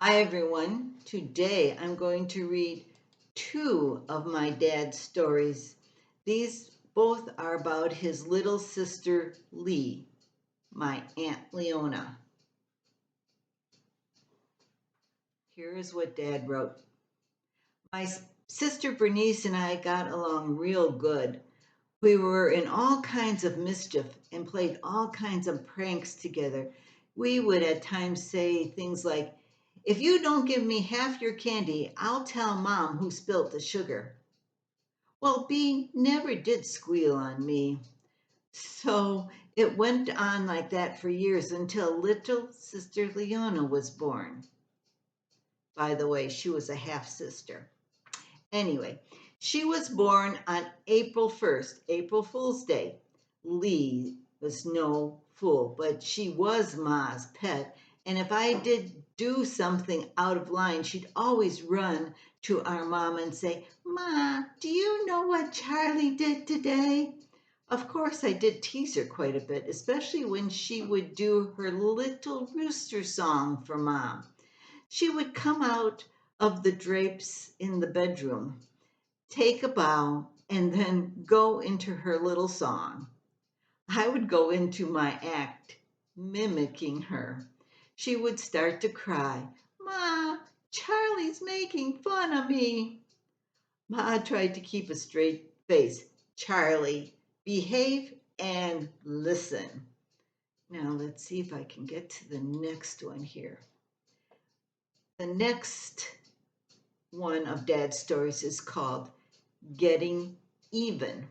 Hi everyone. Today I'm going to read two of my dad's stories. These both are about his little sister Lee, my Aunt Leona. Here is what Dad wrote. My sister Bernice and I got along real good. We were in all kinds of mischief and played all kinds of pranks together. We would at times say things like, "If you don't give me half your candy, I'll tell Mom who spilt the sugar." Well, B never did squeal on me. So it went on like that for years until little sister Leona was born. By the way, she was a half sister. Anyway, she was born on April 1st, April Fool's Day. Lee was no fool, but she was Ma's pet. And if I did do something out of line, she'd always run to our mom and say, "Ma, do you know what Charlie did today?" Of course, I did tease her quite a bit, especially when she would do her little rooster song for Mom. She would come out of the drapes in the bedroom, take a bow, and then go into her little song. I would go into my act, mimicking her. She would start to cry, "Ma, Charlie's making fun of me." Ma tried to keep a straight face. "Charlie, behave and listen." Now let's see if I can get to the next one here. The next one of Dad's stories is called Getting Even.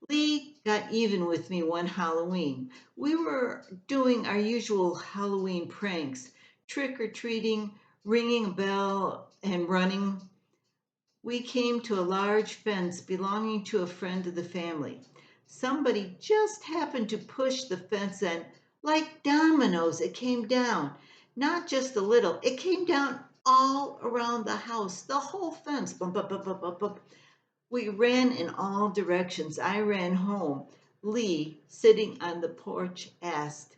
Lee got even with me one Halloween. We were doing our usual Halloween pranks, trick or treating, ringing a bell, and running. We came to a large fence belonging to a friend of the family. Somebody just happened to push the fence, and like dominoes, it came down. Not just a little, it came down all around the house, the whole fence. Bump, bump, bump, bump, bump, bump. We ran in all directions. I ran home. Lee, sitting on the porch, asked,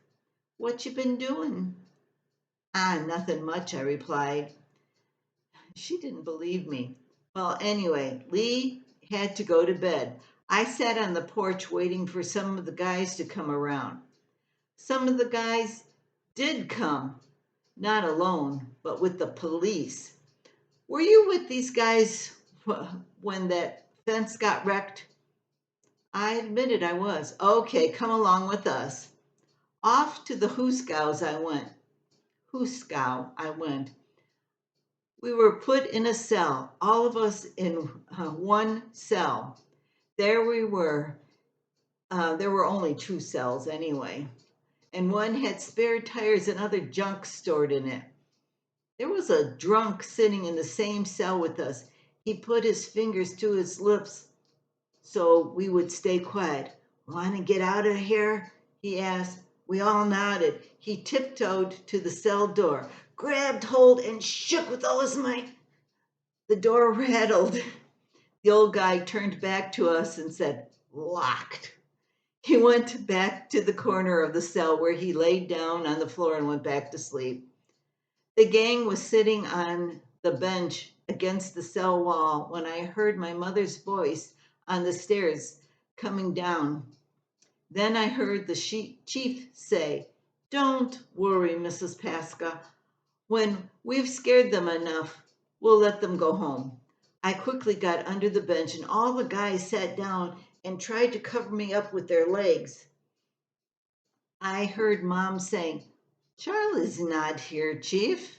"What you been doing?" "Ah, nothing much," I replied. She didn't believe me. Well, anyway, Lee had to go to bed. I sat on the porch waiting for some of the guys to come around. Some of the guys did come, not alone, but with the police. "Were you with these guys when that fence got wrecked?" I admitted I was. "Okay, come along with us." Off to the Hooskows I went. Hooskow I went. We were put in a cell, all of us in one cell. There we were. There were only two cells anyway, and one had spare tires and other junk stored in it. There was a drunk sitting in the same cell with us. He put his fingers to his lips so we would stay quiet. "Want to get out of here?" he asked. We all nodded. He tiptoed to the cell door, grabbed hold, and shook with all his might. The door rattled. The old guy turned back to us and said, "Locked." He went back to the corner of the cell where he laid down on the floor and went back to sleep. The gang was sitting on the bench against the cell wall when I heard my mother's voice on the stairs coming down. Then I heard the chief say, "Don't worry, Mrs. Paska. When we've scared them enough, we'll let them go home." I quickly got under the bench, and all the guys sat down and tried to cover me up with their legs. I heard Mom saying, "Charlie's not here, Chief."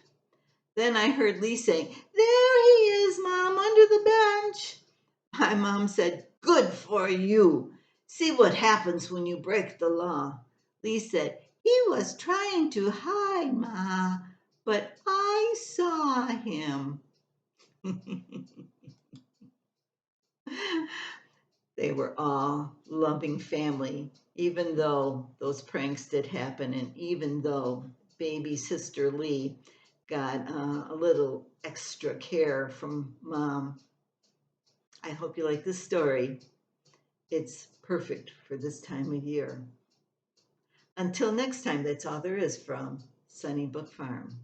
Then I heard Lee saying, "There he is, Mom, under the bench." My mom said, "Good for you. See what happens when you break the law." Lee said, "He was trying to hide, Ma, but I saw him." They were all loving family, even though those pranks did happen, and even though baby sister Lee got a little extra care from Mom. I hope you like this story. It's perfect for this time of year. Until next time, that's all there is from Sunny Book Farm.